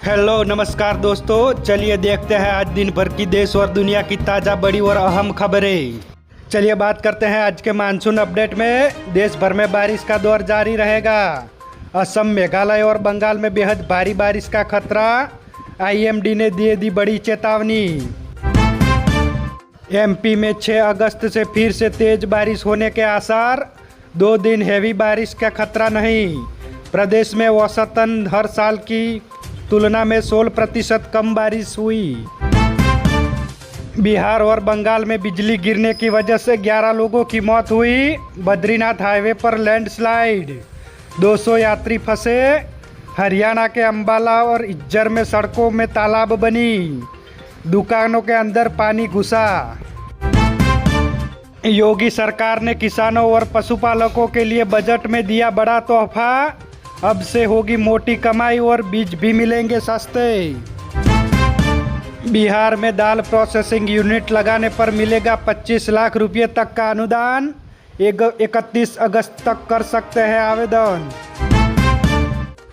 Hello नमस्कार दोस्तों, चलिए देखते हैं आज दिन भर की देश और दुनिया की ताज़ा बड़ी और अहम खबरें। चलिए बात करते हैं आज के मानसून अपडेट में। देश भर में बारिश का दौर जारी रहेगा। असम, मेघालय और बंगाल में बेहद भारी बारिश का खतरा। आईएमडी ने दी बड़ी चेतावनी। एमपी में 6 अगस्त से फिर से तेज बारिश होने के आसार। 2 दिन हैवी बारिश का खतरा नहीं। प्रदेश में औसतन हर साल की तुलना में 16% कम बारिश हुई। बिहार और बंगाल में बिजली गिरने की वजह से 11 लोगों की मौत हुई। बद्रीनाथ हाईवे पर लैंडस्लाइड, 200 यात्री फंसे। हरियाणा के अंबाला और इज्जर में सड़कों में तालाब बनी। दुकानों के अंदर पानी घुसा। योगी सरकार ने किसानों और पशुपालकों के लिए बजट में दिया बड़ा तोहफा। अब से होगी मोटी कमाई और बीज भी मिलेंगे सस्ते। बिहार में दाल प्रोसेसिंग यूनिट लगाने पर मिलेगा 25 लाख रुपये तक का अनुदान। 31 अगस्त तक कर सकते हैं आवेदन।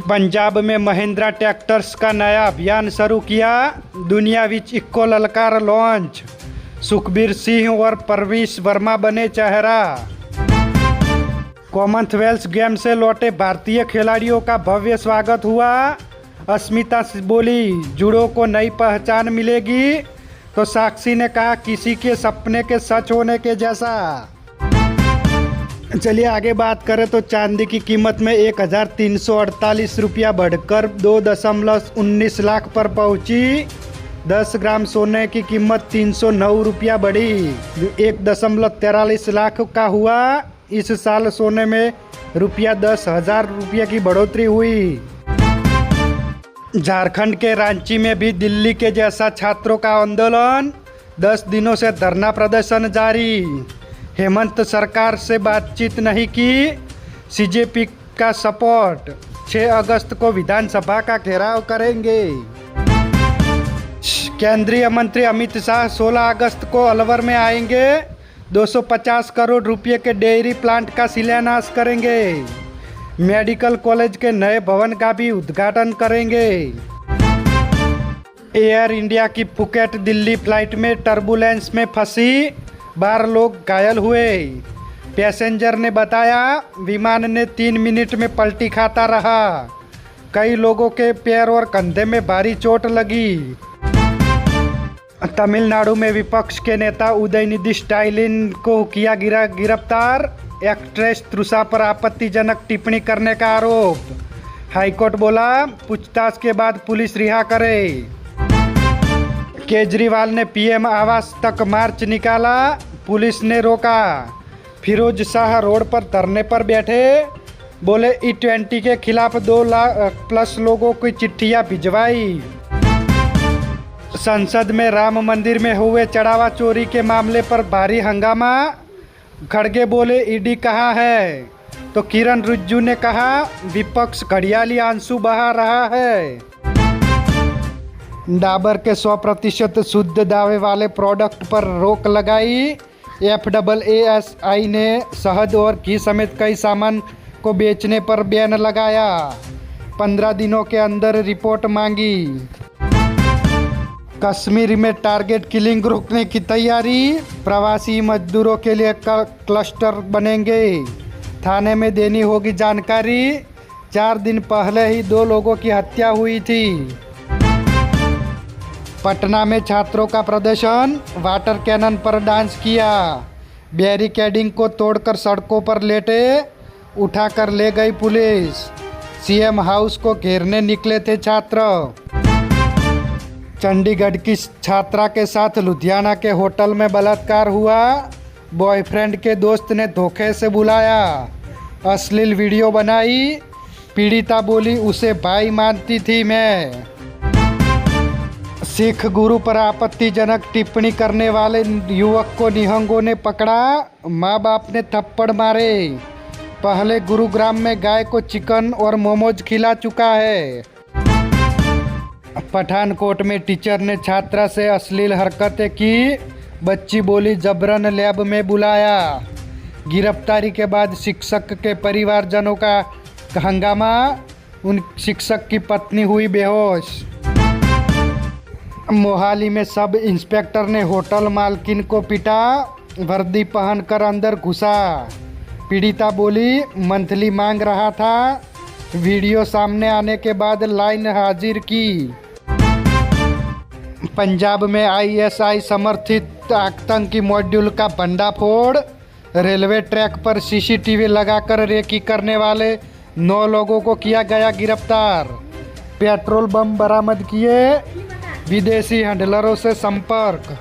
पंजाब में महिंद्रा ट्रैक्टर्स का नया अभियान शुरू किया। दुनिया विच इक्को ललकार लॉन्च। सुखबीर सिंह और परवेश वर्मा बने चेहरा। कॉमनवेल्थ गेम से लौटे भारतीय खिलाड़ियों का भव्य स्वागत हुआ। अस्मिता बोली, जूडो को नई पहचान मिलेगी। तो साक्षी ने कहा, किसी के सपने के सच होने के जैसा। चलिए आगे बात करें तो चांदी की कीमत में 1348 रुपया बढ़कर 2.19 लाख पर पहुंची। 10 ग्राम सोने की कीमत 309 रुपया बढ़ी, 1.43 लाख का हुआ। इस साल सोने में ₹10,000 की बढ़ोतरी हुई। झारखंड के रांची में भी दिल्ली के जैसा छात्रों का आंदोलन। 10 दिनों से धरना प्रदर्शन जारी। हेमंत सरकार से बातचीत नहीं की। सीजेपी का सपोर्ट। 6 अगस्त को विधानसभा का घेराव करेंगे। केंद्रीय मंत्री अमित शाह 16 अगस्त को अलवर में आएंगे। 250 करोड़ रुपए के डेयरी प्लांट का शिलान्यास करेंगे। मेडिकल कॉलेज के नए भवन का भी उद्घाटन करेंगे। एयर इंडिया की फुकेट दिल्ली फ्लाइट में टर्बुलेंस में फंसी, 12 लोग घायल हुए। पैसेंजर ने बताया, विमान ने 3 मिनट में पलटी खाता रहा। कई लोगों के पैर और कंधे में भारी चोट लगी। तमिलनाडु में विपक्ष के नेता उदयनिधि स्टालिन को किया गिरफ्तार। एक्ट्रेस तृषा पर आपत्तिजनक टिप्पणी करने का आरोप। हाईकोर्ट बोला, पूछताछ के बाद पुलिस रिहा करे। केजरीवाल ने पीएम आवास तक मार्च निकाला, पुलिस ने रोका। फिरोज शाह रोड पर धरने पर बैठे, बोले E20 के खिलाफ 2 लाख प्लस लोगों की चिट्ठियां भिजवाई। संसद में राम मंदिर में हुए चढ़ावा चोरी के मामले पर भारी हंगामा। खड़गे बोले, ईडी कहाँ है? तो किरण रिजिजू ने कहा, विपक्ष घड़ियाली आंसू बहा रहा है। डाबर के 100% शुद्ध दावे वाले प्रोडक्ट पर रोक लगाई। FAASI ने शहद और घी समेत कई सामान को बेचने पर बैन लगाया। 15 दिनों के अंदर रिपोर्ट मांगी। कश्मीर में टारगेट किलिंग रोकने की तैयारी। प्रवासी मजदूरों के लिए क्लस्टर बनेंगे। थाने में देनी होगी जानकारी। 4 दिन पहले ही 2 लोगों की हत्या हुई थी। पटना में छात्रों का प्रदर्शन, वाटर कैनन पर डांस किया। बैरिकेडिंग को तोड़कर सड़कों पर लेटे, उठाकर ले गई पुलिस। सीएम हाउस को घेरने निकले थे छात्र। चंडीगढ़ की छात्रा के साथ लुधियाना के होटल में बलात्कार हुआ। बॉयफ्रेंड के दोस्त ने धोखे से बुलाया, अश्लील वीडियो बनाई। पीड़िता बोली, उसे भाई मानती थी मैं। सिख गुरु पर आपत्तिजनक टिप्पणी करने वाले युवक को निहंगों ने पकड़ा। माँ बाप ने थप्पड़ मारे। पहले गुरुग्राम में गाय को चिकन और मोमोज खिला चुका है। पठानकोट में टीचर ने छात्रा से अश्लील हरकतें की। बच्ची बोली, जबरन लैब में बुलाया। गिरफ्तारी के बाद शिक्षक के परिवारजनों का हंगामा। उन शिक्षक की पत्नी हुई बेहोश। मोहाली में सब इंस्पेक्टर ने होटल मालकिन को पीटा, वर्दी पहनकर अंदर घुसा। पीड़िता बोली मंथली मांग रहा था, वीडियो सामने आने के बाद लाइन हाजिर की। पंजाब में आईएसआई समर्थित आतंकी मॉड्यूल का भंडाफोड़, रेलवे ट्रैक पर सीसीटीवी लगाकर रेकी करने वाले 9 लोगों को किया गया गिरफ्तार। पेट्रोल बम बरामद किए, विदेशी हैंडलरों से संपर्क।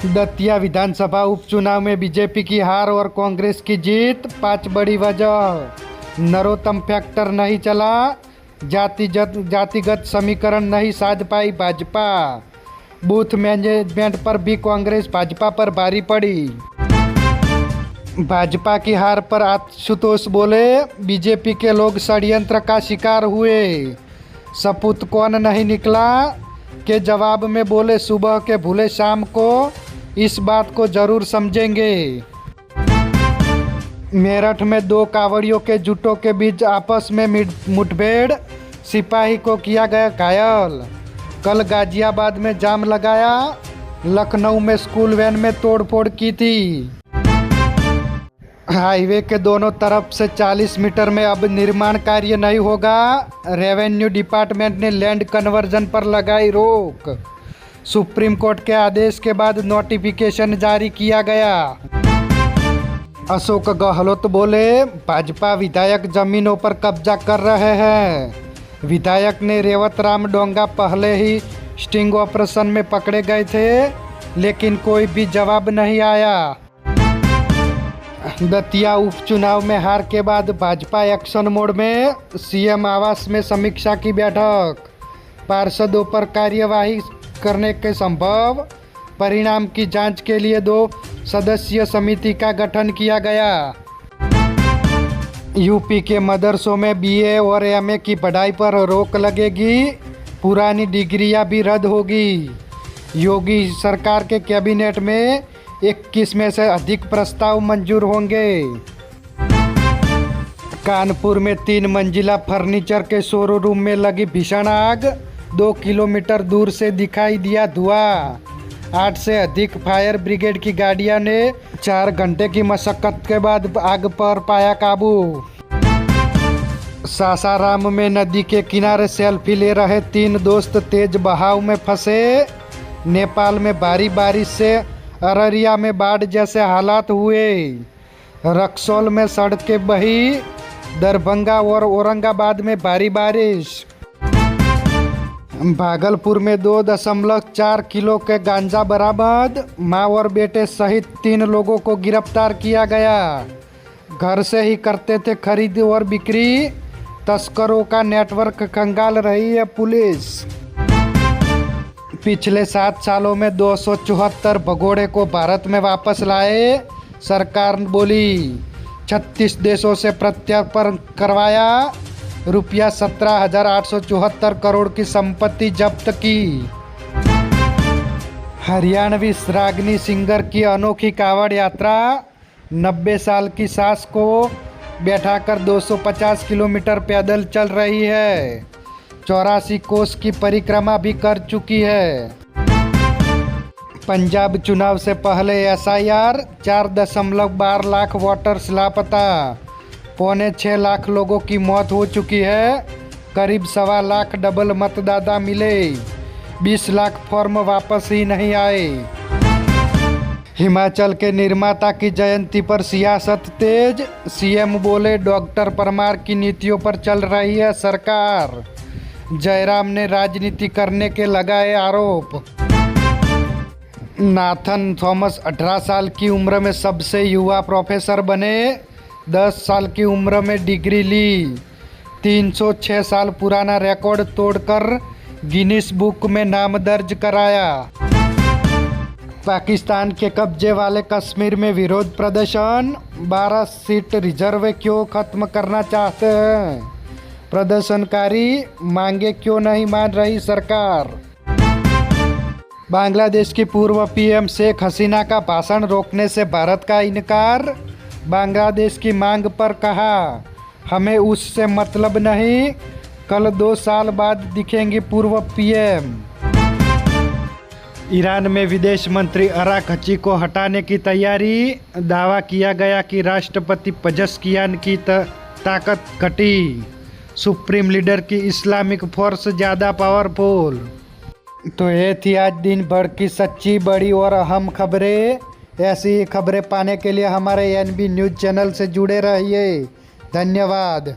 दतिया विधानसभा उपचुनाव में बीजेपी की हार और कांग्रेस की जीत, 5 बड़ी वजह। नरोत्तम फैक्टर नहीं चला, जातिगत समीकरण नहीं साध पाई भाजपा। बूथ मैनेजमेंट पर भी कांग्रेस भाजपा पर भारी पड़ी। भाजपा की हार पर आशुतोष बोले बीजेपी के लोग षड्यंत्र का शिकार हुए। सपूत कौन नहीं निकला के जवाब में बोले सुबह के भूले शाम को इस बात को जरूर समझेंगे। मेरठ में 2 कांवड़ियों के जुटों के बीच आपस में मुठभेड़, सिपाही को किया गया घायल। कल गाजियाबाद में जाम लगाया, लखनऊ में स्कूल वैन में तोड़फोड़ की थी। हाईवे के दोनों तरफ से 40 मीटर में अब निर्माण कार्य नहीं होगा, रेवेन्यू डिपार्टमेंट ने लैंड कन्वर्जन पर लगाई रोक। सुप्रीम कोर्ट के आदेश के बाद नोटिफिकेशन जारी किया गया। अशोक गहलोत बोले भाजपा विधायक जमीनों पर कब्जा कर रहे हैं। विधायक ने रेवत राम डोंगा पहले ही स्टिंग ऑपरेशन में पकड़े गए थे, लेकिन कोई भी जवाब नहीं आया। दतिया उपचुनाव में हार के बाद भाजपा एक्शन मोड में, सीएम आवास में समीक्षा की बैठक। पार्षदों पर कार्यवाही करने के संभव परिणाम की जांच के लिए 2 सदस्यीय समिति का गठन किया गया। यूपी के मदरसों में बीए और एमए की पढ़ाई पर रोक लगेगी, पुरानी डिग्रियां भी रद्द होगी। योगी सरकार के कैबिनेट में 21 में से अधिक प्रस्ताव मंजूर होंगे। कानपुर में 3 मंजिला फर्नीचर के शोरूम में लगी भीषण आग, 2 किलोमीटर दूर से दिखाई दिया धुआं। 8 से अधिक फायर ब्रिगेड की गाड़ियां ने 4 घंटे की मशक्कत के बाद आग पर पाया काबू। सासाराम में नदी के किनारे सेल्फी ले रहे 3 दोस्त तेज बहाव में फंसे। नेपाल में भारी बारिश से अररिया में बाढ़ जैसे हालात हुए। रक्सौल में सड़कें बही, दरभंगा और औरंगाबाद में भारी बारिश। भागलपुर में 2.4 किलो के गांजा बरामद, मां और बेटे सहित 3 लोगों को गिरफ्तार किया गया। घर से ही करते थे खरीद और बिक्री, तस्करों का नेटवर्क खंगाल रही है पुलिस। पिछले 7 सालों में 274 भगोड़े को भारत में वापस लाए, सरकार बोली। 36 देशों से प्रत्यर्पण करवाया, रुपया 17,874 करोड़ की संपत्ति जब्त की। हरियाणवी रागनी सिंगर की अनोखी कांवड़ यात्रा, 90 साल की सास को बैठाकर 250 किलोमीटर पैदल चल रही है। 84 कोस की परिक्रमा भी कर चुकी है। पंजाब चुनाव से पहले एसआईआर, 4.12 लाख वोटर्स लापता, 5.25 लाख लोगों की मौत हो चुकी है। करीब 1.25 लाख डबल मतदाता मिले, 20 लाख फॉर्म वापस ही नहीं आए। हिमाचल के निर्माता की जयंती पर सियासत तेज, सीएम बोले डॉक्टर परमार की नीतियों पर चल रही है सरकार। जयराम ने राजनीति करने के लगाए आरोप। नाथन थॉमस 18 साल की उम्र में सबसे युवा प्रोफेसर बने, 10 साल की उम्र में डिग्री ली। 306 साल पुराना रिकॉर्ड तोड़कर गिनीज बुक में नाम दर्ज कराया। पाकिस्तान के कब्जे वाले कश्मीर में विरोध प्रदर्शन, 12 सीट रिजर्व क्यों खत्म करना चाहते हैं प्रदर्शनकारी, मांगे क्यों नहीं मान रही सरकार। बांग्लादेश की पूर्व पीएम शेख हसीना का भाषण रोकने से भारत का इनकार, बांग्लादेश की मांग पर कहा हमें उससे मतलब नहीं, कल 2 साल बाद दिखेंगे पूर्व पीएम। ईरान में विदेश मंत्री अराघची को हटाने की तैयारी। दावा किया गया कि राष्ट्रपति पजेश्कियान की ताकत घटी। सुप्रीम लीडर की इस्लामिक फोर्स ज़्यादा पावरफुल। तो ये थी आज दिन भर की सच्ची, बड़ी और अहम खबरें। ऐसी ही खबरें पाने के लिए हमारे NB न्यूज़ चैनल से जुड़े रहिए। धन्यवाद।